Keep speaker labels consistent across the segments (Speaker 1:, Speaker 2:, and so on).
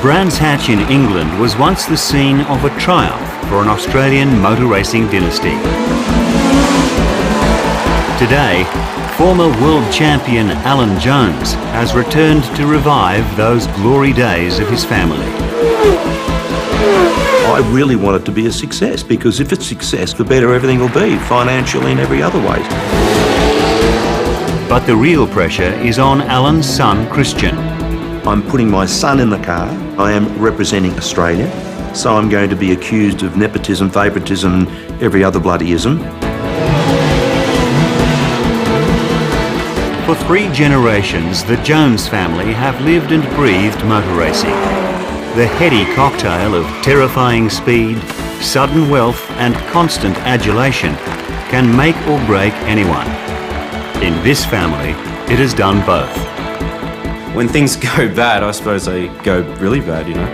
Speaker 1: Brands Hatch in England was once the scene of a triumph for an Australian motor racing dynasty. Today, former world champion Alan Jones has returned to revive those glory days of his family.
Speaker 2: I really want it to be a success, because if it's success, the better everything will be, financially and every other way.
Speaker 1: But the real pressure is on Alan's son, Christian.
Speaker 2: I'm putting my son in the car. I am representing Australia, so I'm going to be accused of nepotism, favouritism and every other bloody ism.
Speaker 1: For 3 generations, the Jones family have lived and breathed motor racing. The heady cocktail of terrifying speed, sudden wealth and constant adulation can make or break anyone. In this family, it has done both.
Speaker 3: When things go bad, I suppose they go really bad, you know.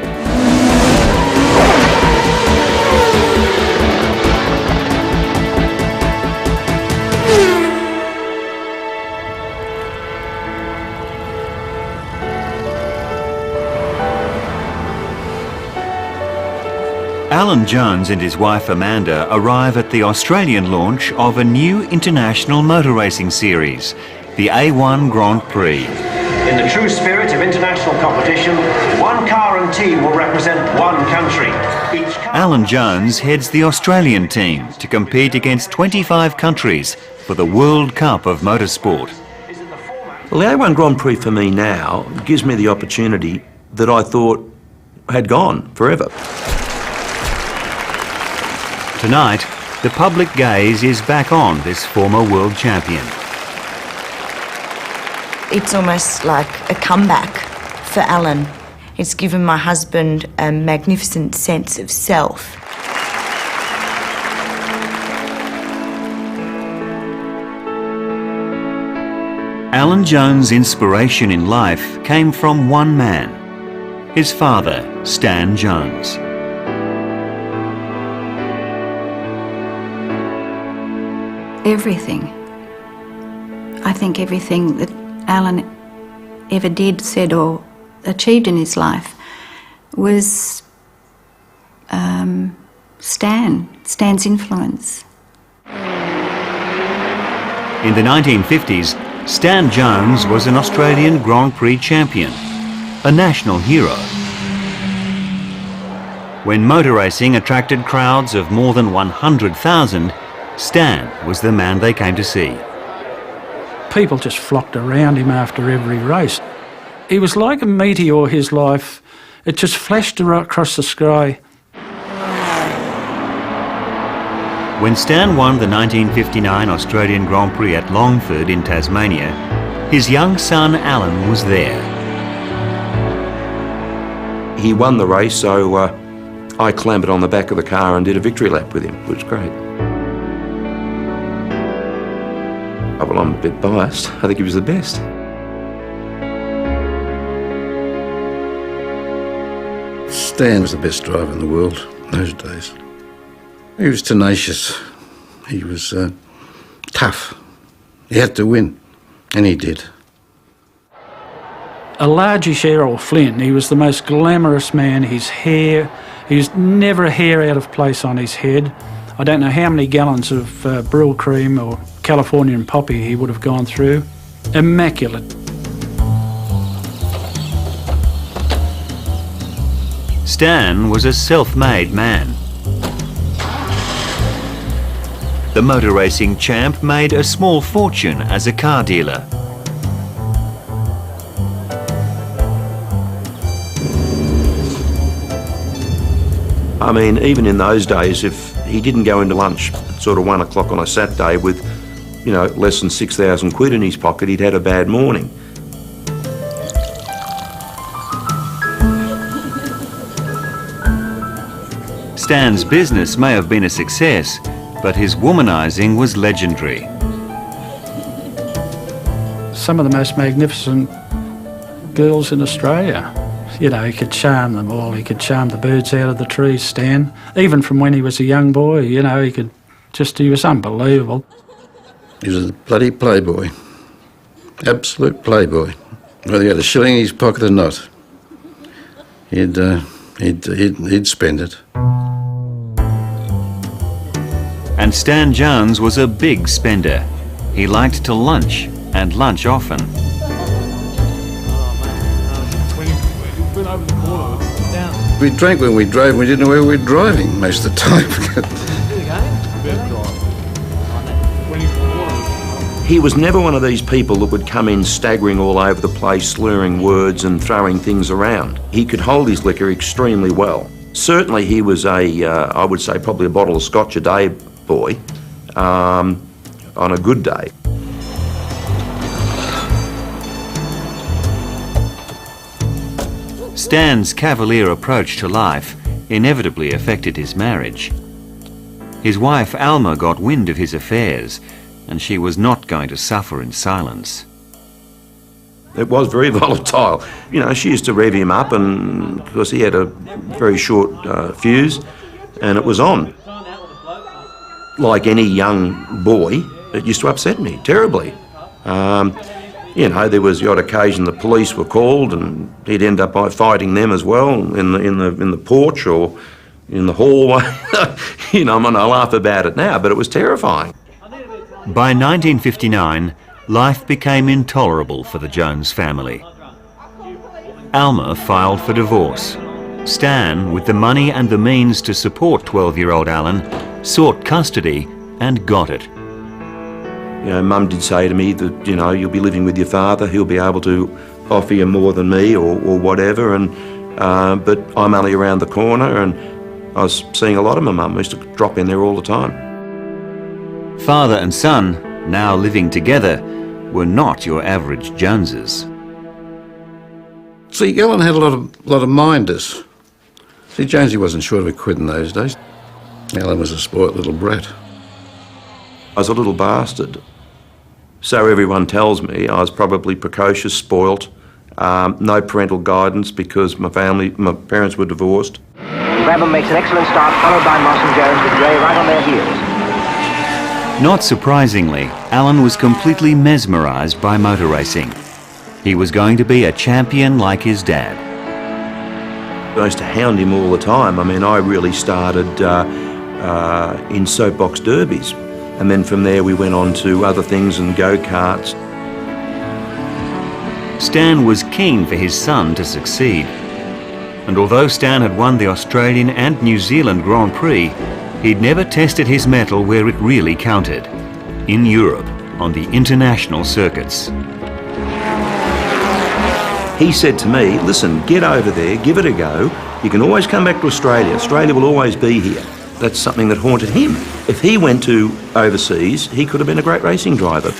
Speaker 1: Alan Jones and his wife Amanda arrive at the Australian launch of a new international motor racing series, the A1 Grand Prix.
Speaker 4: In the true spirit of international competition, one car and team will represent one country.
Speaker 1: Alan Jones heads the Australian team to compete against 25 countries for the World Cup of Motorsport.
Speaker 2: Well, the A1 Grand Prix for me now gives me the opportunity that I thought had gone forever.
Speaker 1: Tonight, the public gaze is back on this former world champion.
Speaker 5: It's almost like a comeback for Alan. It's given my husband a magnificent sense of self.
Speaker 1: Alan Jones' inspiration in life came from one man, his father, Stan Jones.
Speaker 6: Everything. I think everything that Alan ever did, said or achieved in his life was Stan's influence.
Speaker 1: In the 1950s, Stan Jones was an Australian Grand Prix champion, a national hero. When motor racing attracted crowds of more than 100,000, Stan was the man they came to see.
Speaker 7: People just flocked around him after every race. He was like a meteor, his life. It just flashed across the sky.
Speaker 1: When Stan won the 1959 Australian Grand Prix at Longford in Tasmania, his young son Alan was there.
Speaker 2: He won the race, so I clambered on the back of the car and did a victory lap with him, which was great. Well, I'm a bit biased. I think he was the best.
Speaker 8: Stan was the best driver in the world in those days. He was tenacious. He was tough. He had to win, and he did.
Speaker 7: A largish Errol Flynn, he was the most glamorous man. His hair, he was never a hair out of place on his head. I don't know how many gallons of Brill cream or Californian poppy he would have gone through. Immaculate.
Speaker 1: Stan was a self-made man. The motor racing champ made a small fortune as a car dealer.
Speaker 2: I mean, even in those days, if he didn't go into lunch at sort of 1 o'clock on a Saturday with, you know, less than 6,000 quid in his pocket, he'd had a bad morning.
Speaker 1: Stan's business may have been a success, but his womanising was legendary.
Speaker 7: Some of the most magnificent girls in Australia. You know, he could charm them all. He could charm the birds out of the trees, Stan. Even from when he was a young boy, you know, he was unbelievable.
Speaker 8: He was a bloody playboy. Absolute playboy. Whether he had a shilling in his pocket or not. he'd spend it.
Speaker 1: And Stan Jones was a big spender. He liked to lunch, and lunch often.
Speaker 8: We drank when we drove, and we didn't know where we were driving most of the time.
Speaker 2: He was never one of these people that would come in staggering all over the place, slurring words and throwing things around. He could hold his liquor extremely well. Certainly he was I would say probably a bottle of scotch a day boy, on a good day.
Speaker 1: Stan's cavalier approach to life inevitably affected his marriage. His wife Alma got wind of his affairs, and she was not going to suffer in silence.
Speaker 2: It was very volatile. You know, she used to rev him up, and because he had a very short fuse, and it was on. Like any young boy, it used to upset me terribly. You know, there was the odd occasion the police were called, and he'd end up by fighting them as well in the porch or in the hallway. You know, I mean, I laugh about it now, but it was terrifying.
Speaker 1: By 1959, life became intolerable for the Jones family. Alma filed for divorce. Stan, with the money and the means to support 12-year-old Alan, sought custody and got it.
Speaker 2: You know, Mum did say to me that, you know, you'll be living with your father, he'll be able to offer you more than me or whatever, and but I'm only around the corner, and I was seeing a lot of my mum. I used to drop in there all the time.
Speaker 1: Father and son, now living together, were not your average Joneses.
Speaker 8: See, Alan had a lot of minders. See, Jonesy wasn't short of a quid in those days. Alan was a spoilt little brat.
Speaker 2: I was a little bastard. So everyone tells me I was probably precocious, spoilt, no parental guidance because my parents were divorced.
Speaker 4: Brabham makes an excellent start, followed by Moss and Jones with Gray right on their heels.
Speaker 1: Not surprisingly, Alan was completely mesmerised by motor racing. He was going to be a champion like his dad.
Speaker 2: I used to hound him all the time. I mean, I really started in soapbox derbies. And then from there we went on to other things and go-karts.
Speaker 1: Stan was keen for his son to succeed. And although Stan had won the Australian and New Zealand Grand Prix, he'd never tested his mettle where it really counted, in Europe, on the international circuits.
Speaker 2: He said to me, listen, get over there, give it a go. You can always come back to Australia. Australia will always be here. That's something that haunted him. If he went to overseas, he could have been a great racing driver.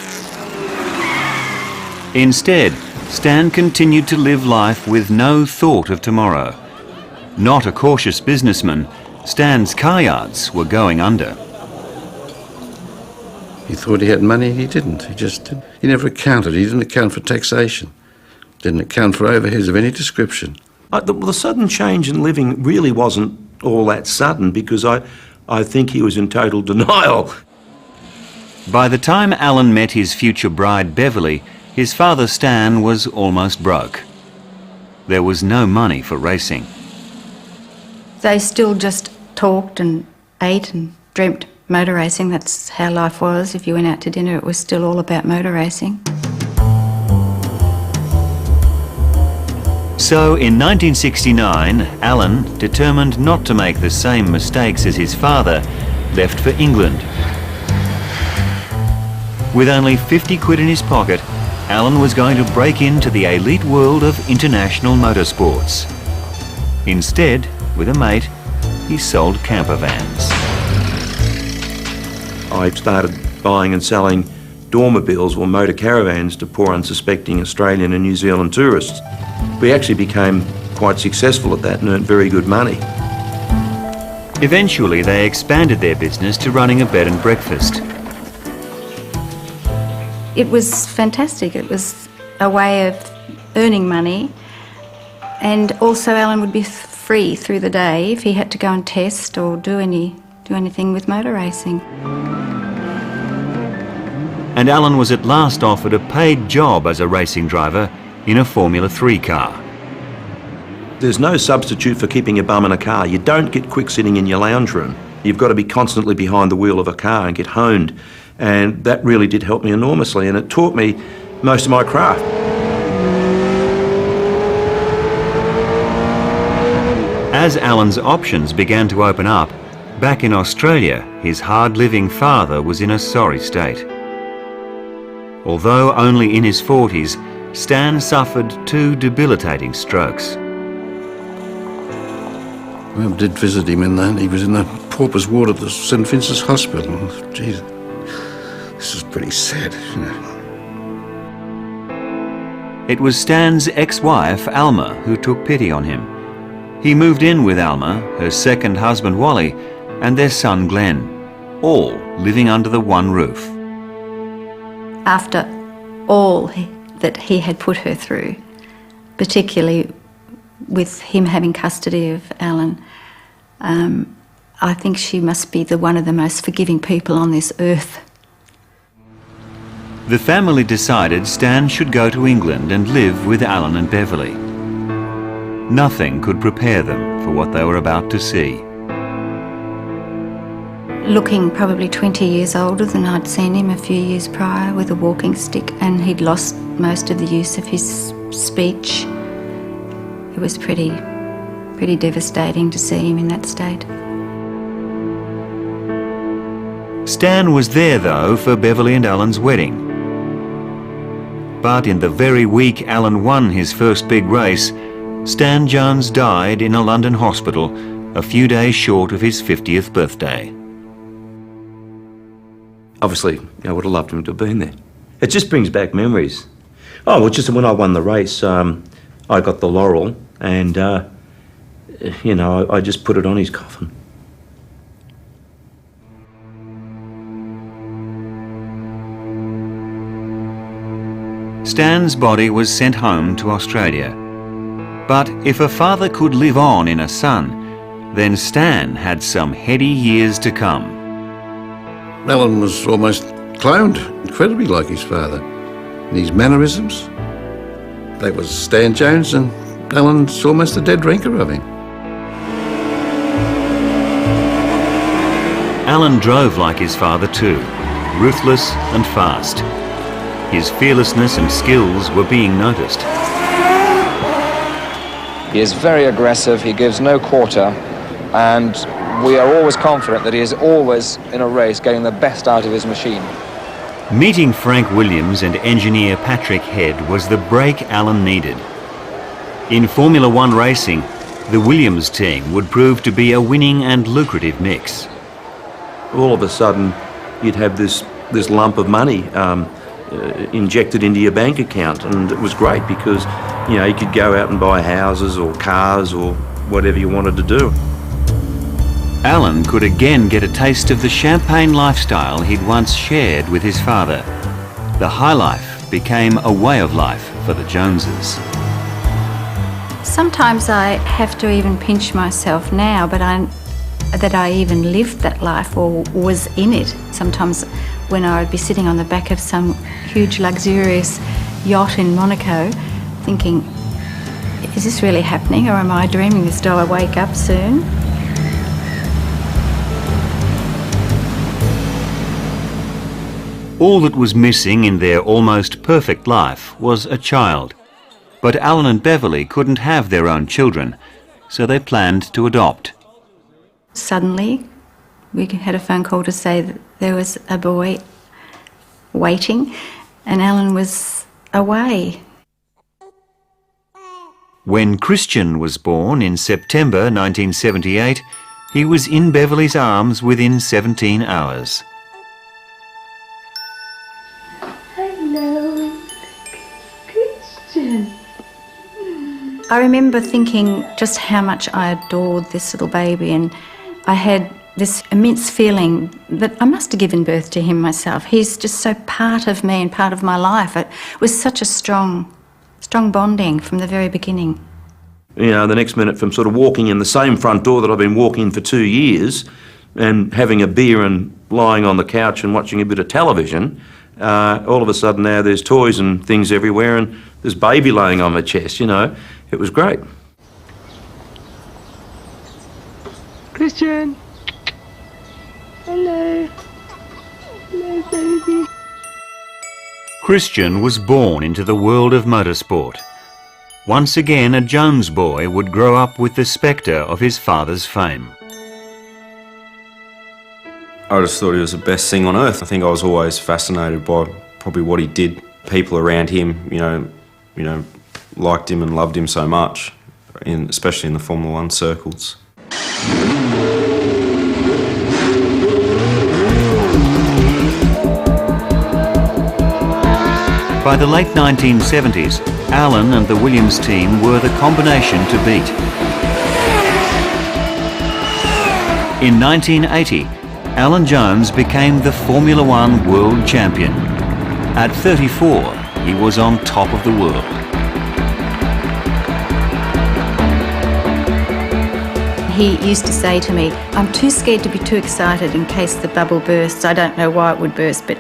Speaker 1: Instead, Stan continued to live life with no thought of tomorrow. Not a cautious businessman, Stan's car yards were going under.
Speaker 8: He thought he had money, he didn't. He just didn't. He never accounted. He didn't account for taxation. Didn't account for overheads of any description.
Speaker 2: The sudden change in living really wasn't all that sudden because I think he was in total denial.
Speaker 1: By the time Alan met his future bride Beverley, his father Stan was almost broke. There was no money for racing.
Speaker 6: They still just talked and ate and dreamt motor racing. That's how life was. If you went out to dinner, it was still all about motor racing.
Speaker 1: So in 1969, Alan, determined not to make the same mistakes as his father, left for England. With only 50 quid in his pocket, Alan was going to break into the elite world of international motorsports. Instead, with a mate, he sold camper vans.
Speaker 2: I started buying and selling dormobiles or motor caravans to poor unsuspecting Australian and New Zealand tourists. We actually became quite successful at that and earned very good money.
Speaker 1: Eventually they expanded their business to running a bed and breakfast.
Speaker 6: It was fantastic. It was a way of earning money, and also Alan would be free through the day if he had to go and test or do anything with motor racing.
Speaker 1: And Alan was at last offered a paid job as a racing driver in a Formula 3 car.
Speaker 2: There's no substitute for keeping your bum in a car. You don't get quick sitting in your lounge room. You've got to be constantly behind the wheel of a car and get honed. And that really did help me enormously, and it taught me most of my craft.
Speaker 1: As Alan's options began to open up, back in Australia, his hard-living father was in a sorry state. Although only in his 40s, Stan suffered 2 debilitating strokes.
Speaker 8: I did visit him in that. He was in the pauper's ward at the St Vincent's Hospital. Jeez, this is pretty sad, you know.
Speaker 1: It was Stan's ex-wife, Alma, who took pity on him. He moved in with Alma, her second husband Wally, and their son Glenn, all living under the one roof.
Speaker 6: After all that he had put her through, particularly with him having custody of Alan, I think she must be one of the most forgiving people on this earth.
Speaker 1: The family decided Stan should go to England and live with Alan and Beverley. Nothing could prepare them for what they were about to see.
Speaker 6: Looking probably 20 years older than I'd seen him a few years prior with a walking stick, and he'd lost most of the use of his speech. It was pretty devastating to see him in that state.
Speaker 1: Stan was there though for Beverley and Alan's wedding. But in the very week Alan won his first big race, Stan Jones died in a London hospital a few days short of his 50th birthday.
Speaker 2: Obviously, I would have loved him to have been there. It just brings back memories. Oh, well, just when I won the race, I got the laurel and, you know, I just put it on his coffin.
Speaker 1: Stan's body was sent home to Australia. But if a father could live on in a son, then Stan had some heady years to come.
Speaker 8: Alan was almost cloned, incredibly like his father. And his mannerisms, that was Stan Jones, and Alan's almost a dead wrinkle of him.
Speaker 1: Alan drove like his father too, ruthless and fast. His fearlessness and skills were being noticed.
Speaker 9: He is very aggressive, he gives no quarter, and we are always confident that he is always in a race getting the best out of his machine.
Speaker 1: Meeting Frank Williams and engineer Patrick Head was the break Alan needed. In Formula One racing, the Williams team would prove to be a winning and lucrative mix.
Speaker 2: All of a sudden, you'd have this lump of money injected into your bank account, and it was great because, you know, you could go out and buy houses or cars or whatever you wanted to do.
Speaker 1: Alan could again get a taste of the champagne lifestyle he'd once shared with his father. The high life became a way of life for the Joneses.
Speaker 6: Sometimes I have to even pinch myself now, but that I even lived that life or was in it. Sometimes when I would be sitting on the back of some huge luxurious yacht in Monaco thinking, is this really happening or am I dreaming this? Do I wake up soon?
Speaker 1: All that was missing in their almost perfect life was a child. But Alan and Beverley couldn't have their own children, so they planned to adopt.
Speaker 6: Suddenly, we had a phone call to say that there was a boy waiting and Alan was away.
Speaker 1: When Christian was born in September 1978, he was in Beverley's arms within 17 hours.
Speaker 6: Hello, Christian. I remember thinking just how much I adored this little baby, and I had this immense feeling that I must have given birth to him myself. He's just so part of me and part of my life. It was such a strong bonding from the very beginning.
Speaker 2: You know, the next minute from sort of walking in the same front door that I've been walking for 2 years and having a beer and lying on the couch and watching a bit of television, all of a sudden now there's toys and things everywhere and there's baby laying on my chest, you know. It was great.
Speaker 10: Christian. Hello. Hello, baby.
Speaker 1: Christian was born into the world of motorsport. Once again, a Jones boy would grow up with the spectre of his father's fame.
Speaker 3: I just thought he was the best thing on earth. I think I was always fascinated by probably what he did. People around him, you know, liked him and loved him so much, especially in the Formula One circles.
Speaker 1: By the late 1970s, Alan and the Williams team were the combination to beat. In 1980, Alan Jones became the Formula One world champion. At 34, he was on top of the world.
Speaker 6: He used to say to me, I'm too scared to be too excited in case the bubble bursts. I don't know why it would burst, but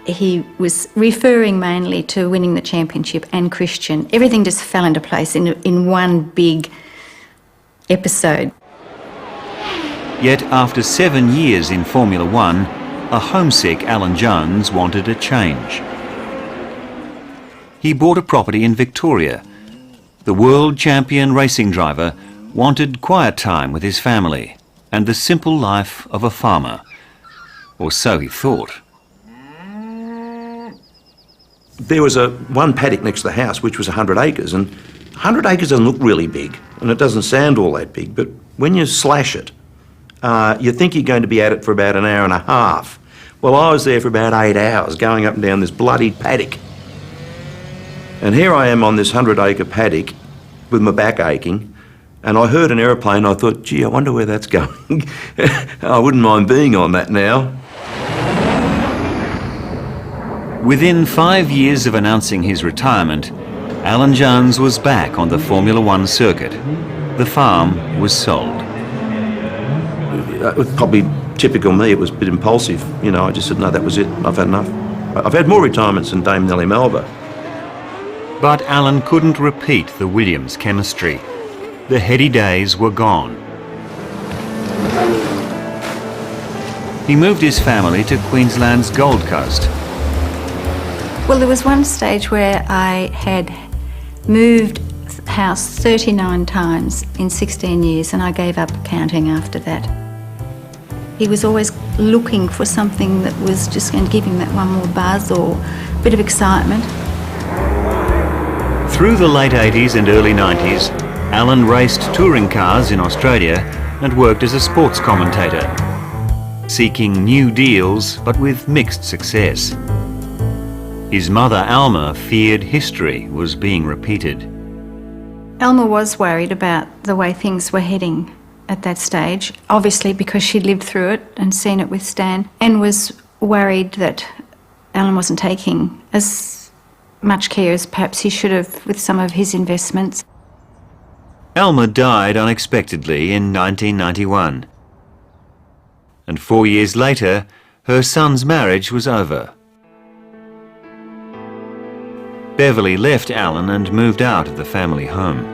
Speaker 6: he was referring mainly to winning the championship and Christian. Everything just fell into place in one big episode.
Speaker 1: Yet after 7 years in Formula One, a homesick Alan Jones wanted a change. He bought a property in Victoria. The world champion racing driver wanted quiet time with his family and the simple life of a farmer. Or so he thought.
Speaker 2: There was one paddock next to the house which was 100 acres, and 100 acres doesn't look really big, and it doesn't sound all that big, but when you slash it, you think you're going to be at it for about an hour and a half. Well, I was there for about 8 hours going up and down this bloody paddock. And here I am on this 100-acre paddock with my back aching, and I heard an aeroplane. I thought, gee, I wonder where that's going. I wouldn't mind being on that now.
Speaker 1: Within 5 years of announcing his retirement, Alan Jones was back on the Formula One circuit. The farm was sold.
Speaker 2: It was probably typical me. It was a bit impulsive. You know, I just said, no, that was it. I've had enough. I've had more retirements than Dame Nellie Melba.
Speaker 1: But Alan couldn't repeat the Williams chemistry. The heady days were gone. He moved his family to Queensland's Gold Coast.
Speaker 6: Well, there was one stage where I had moved house 39 times in 16 years, and I gave up counting after that. He was always looking for something that was just going to give him that one more buzz or a bit of excitement.
Speaker 1: Through the late 80s and early 90s, Alan raced touring cars in Australia and worked as a sports commentator, seeking new deals but with mixed success. His mother, Alma, feared history was being repeated.
Speaker 6: Alma was worried about the way things were heading at that stage, obviously because she'd lived through it and seen it with Stan, and was worried that Alan wasn't taking as much care as perhaps he should have with some of his investments.
Speaker 1: Alma died unexpectedly in 1991. And 4 years later, her son's marriage was over. Beverley left Alan and moved out of the family home.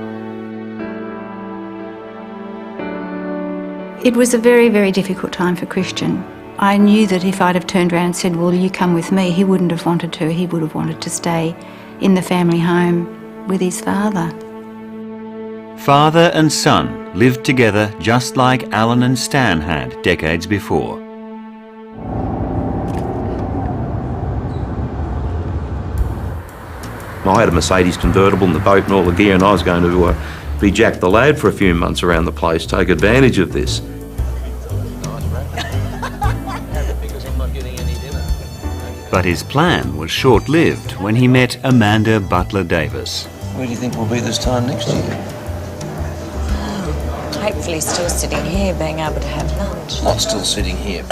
Speaker 6: It was a very, very difficult time for Christian. I knew that if I'd have turned around and said, well, you come with me, he wouldn't have wanted to. He would have wanted to stay in the family home with his father.
Speaker 1: Father and son lived together just like Alan and Stan had decades before.
Speaker 2: I had a Mercedes convertible and the boat and all the gear, and I was going to be Jack the Lad for a few months around the place, take advantage of this.
Speaker 1: But his plan was short-lived when he met Amanda Butler Davis.
Speaker 11: Where do you think we'll be this time next year?
Speaker 5: Hopefully still sitting here, being able to have lunch.
Speaker 11: Not still sitting here.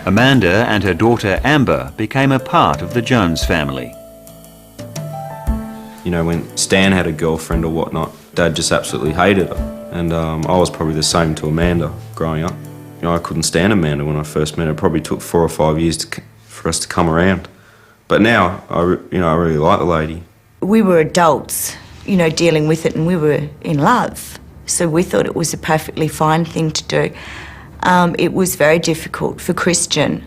Speaker 1: Amanda and her daughter Amber became a part of the Jones family.
Speaker 3: You know, when Stan had a girlfriend or whatnot, Dad just absolutely hated her. And I was probably the same to Amanda growing up. You know, I couldn't stand Amanda when I first met her. It probably took 4 or 5 years for us to come around. But now, I really like the lady.
Speaker 5: We were adults. you know, dealing with it, and we were in love. So we thought it was a perfectly fine thing to do. It was very difficult for Christian.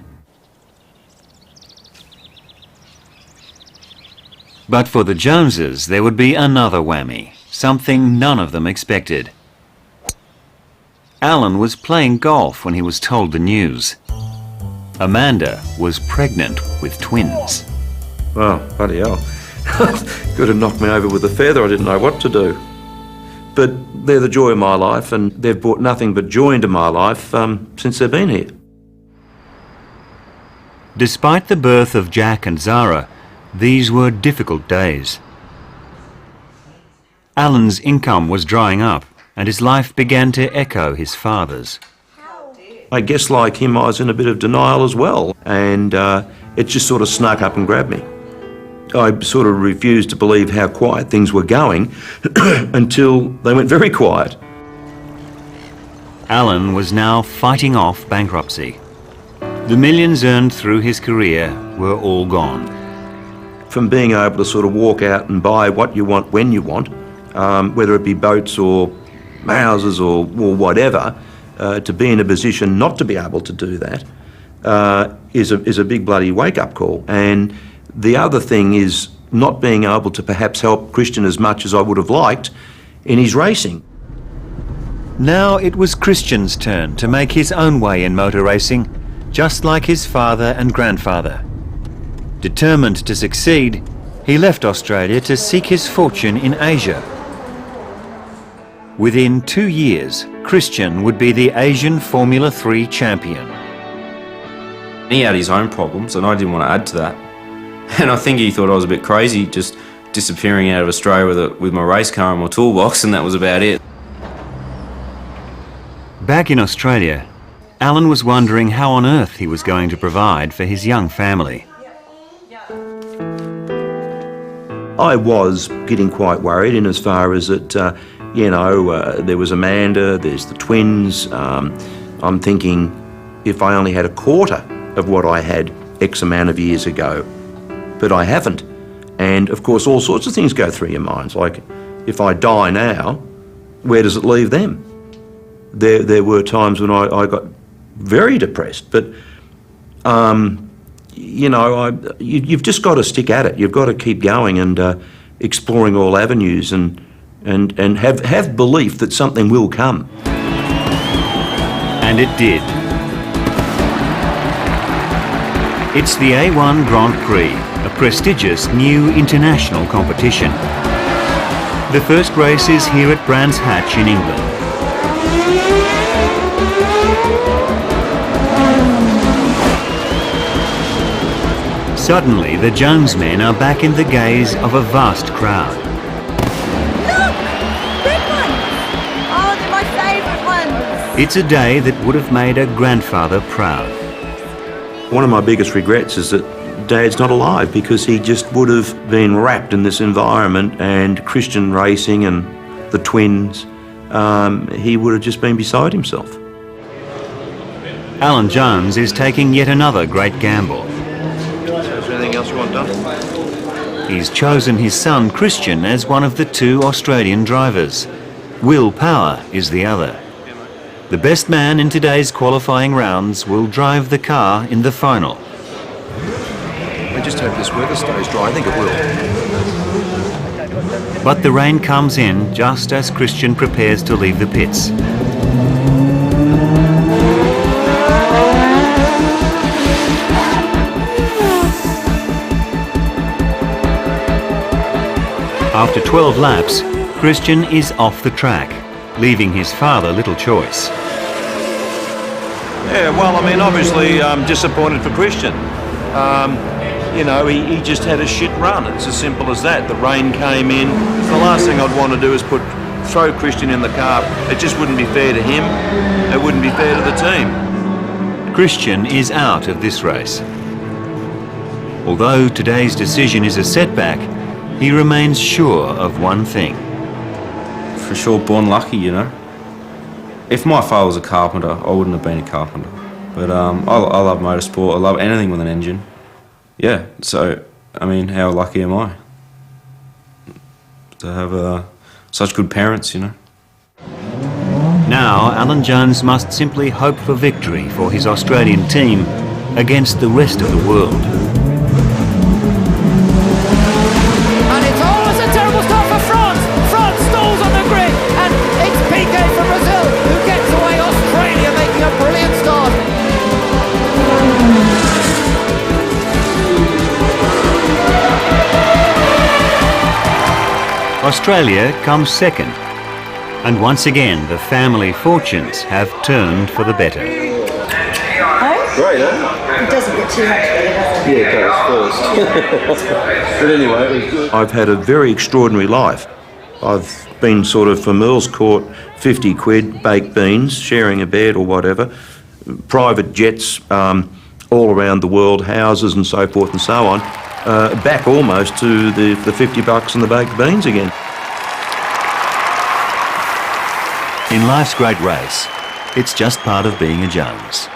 Speaker 1: But for the Joneses, there would be another whammy, something none of them expected. Alan was playing golf when he was told the news. Amanda was pregnant with twins.
Speaker 2: Oh, bloody hell. Could have knocked me over with a feather. I didn't know what to do. But they're the joy of my life, and they've brought nothing but joy into my life since they've been here.
Speaker 1: Despite the birth of Jack and Zara, these were difficult days. Alan's income was drying up, and his life began to echo his father's.
Speaker 2: I guess like him, I was in a bit of denial as well, and it just sort of snuck up and grabbed me. I sort of refused to believe how quiet things were going until they went very quiet.
Speaker 1: Alan was now fighting off bankruptcy. The millions earned through his career were all gone.
Speaker 2: From being able to sort of walk out and buy what you want when you want, whether it be boats or houses or whatever, to be in a position not to be able to do that is a big bloody wake-up call. And the other thing is not being able to perhaps help Christian as much as I would have liked in his racing.
Speaker 1: Now it was Christian's turn to make his own way in motor racing, just like his father and grandfather. Determined to succeed, he left Australia to seek his fortune in Asia. Within 2 years, Christian would be the Asian Formula 3 champion.
Speaker 3: He had his own problems, and I didn't want to add to that. And I think he thought I was a bit crazy, just disappearing out of Australia with my race car and my toolbox, and that was about it.
Speaker 1: Back in Australia, Alan was wondering how on earth he was going to provide for his young family.
Speaker 2: I was getting quite worried in as far as that, there was Amanda, there's the twins. I'm thinking if I only had a quarter of what I had X amount of years ago, but I haven't. And of course, all sorts of things go through your minds. Like, if I die now, where does it leave them? There were times when I got very depressed, but you've just got to stick at it. You've got to keep going and exploring all avenues and have belief that something will come.
Speaker 1: And it did. It's the A1 Grand Prix, a prestigious new international competition. The first race is here at Brands Hatch in England. Suddenly, the Jones men are back in the gaze of a vast crowd.
Speaker 5: Look! Red ones! Oh, they're my favourite ones!
Speaker 1: It's a day that would have made a grandfather proud.
Speaker 2: One of my biggest regrets is that Dad's not alive, because he just would have been wrapped in this environment and Christian racing and the twins. He would have just been beside himself.
Speaker 1: Alan Jones is taking yet another great gamble.
Speaker 2: Is there anything else you want done?
Speaker 1: He's chosen his son Christian as one of the 2 Australian drivers. Will Power is the other. The best man in today's qualifying rounds will drive the car in the final.
Speaker 11: We just hope this weather stays dry. I think it will.
Speaker 1: But the rain comes in just as Christian prepares to leave the pits. After 12 laps, Christian is off the track, leaving his father little choice.
Speaker 2: Yeah, well, I mean, obviously I'm disappointed for Christian. He just had a shit run. It's as simple as that. The rain came in. The last thing I'd want to do is throw Christian in the car. It just wouldn't be fair to him. It wouldn't be fair to the team.
Speaker 1: Christian is out of this race. Although today's decision is a setback, he remains sure of one thing.
Speaker 3: For sure, born lucky, you know. If my father was a carpenter, I wouldn't have been a carpenter. But I love motorsport. I love anything with an engine. Yeah, so, I mean, how lucky am I? to have such good parents, you know.
Speaker 1: Now, Alan Jones must simply hope for victory for his Australian team against the rest of the world.
Speaker 12: And it's always a terrible start for France. France stalls on the grid, and it's PK from Brazil who gets away. Australia making a brilliant start.
Speaker 1: Australia comes second, and once again the family fortunes have turned for the better.
Speaker 11: Great, eh?
Speaker 13: It doesn't get too much better, does it?
Speaker 11: Yeah, it goes first. But anyway, it was good.
Speaker 2: I've had a very extraordinary life. I've been sort of from Earl's Court, 50 quid, baked beans, sharing a bed or whatever, private jets all around the world, houses and so forth and so on, back almost to the $50 and the baked beans again.
Speaker 1: In life's great race, it's just part of being a Jones.